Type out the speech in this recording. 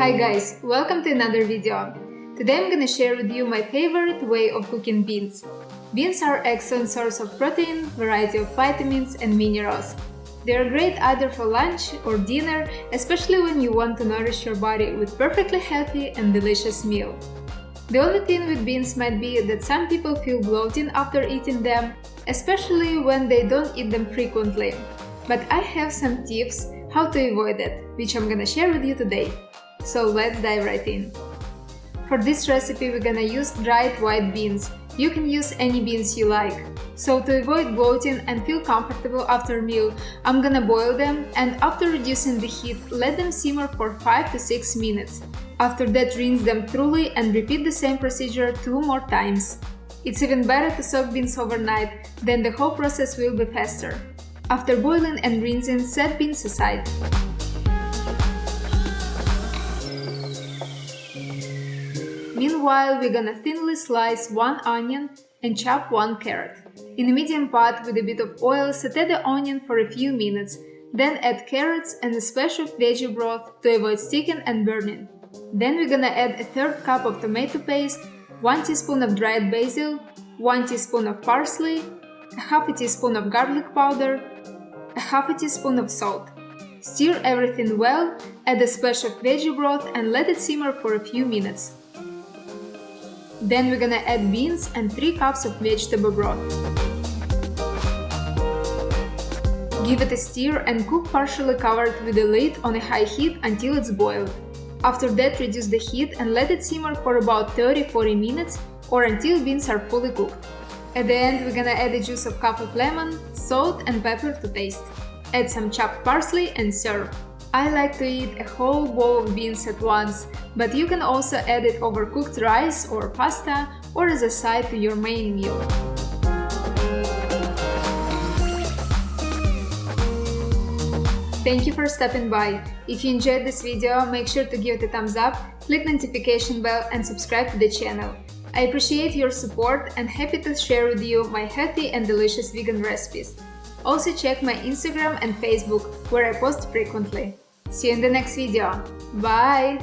Hi guys, welcome to another video. Today I'm gonna share with you my favorite way of cooking beans. Beans are excellent source of protein, variety of vitamins and minerals. They are great either for lunch or dinner, especially when you want to nourish your body with perfectly healthy and delicious meal. The only thing with beans might be that some people feel bloating after eating them, especially when they don't eat them frequently. But I have some tips how to avoid it, which I'm gonna share with you today. So let's dive right in. For this recipe we're gonna use dried white beans. You can use any beans you like. So to avoid bloating and feel comfortable after a meal, I'm gonna boil them and after reducing the heat, let them simmer for 5 to 6 minutes. After that, rinse them thoroughly and repeat the same procedure 2 more times. It's even better to soak beans overnight, then the whole process will be faster. After boiling and rinsing, set beans aside. Meanwhile, we're gonna thinly slice 1 onion and chop 1 carrot. In a medium pot with a bit of oil, saute the onion for a few minutes, then add carrots and a splash of veggie broth to avoid sticking and burning. Then we're gonna add a 1/3 cup of tomato paste, 1 teaspoon of dried basil, 1 teaspoon of parsley, a half a teaspoon of garlic powder, a half a teaspoon of salt. Stir everything well, add a splash of veggie broth and let it simmer for a few minutes. Then we're gonna add beans and 3 cups of vegetable broth. Give it a stir and cook partially covered with a lid on a high heat until it's boiled. After that, reduce the heat and let it simmer for about 30-40 minutes or until beans are fully cooked. At the end, we're gonna add the juice of half of lemon, salt and pepper to taste. Add some chopped parsley and serve. I like to eat a whole bowl of beans at once, but you can also add it over cooked rice or pasta or as a side to your main meal. Thank you for stopping by. If you enjoyed this video, make sure to give it a thumbs up, click notification bell and subscribe to the channel. I appreciate your support and happy to share with you my healthy and delicious vegan recipes. Also check my Instagram and Facebook, where I post frequently. See you in the next video. Bye!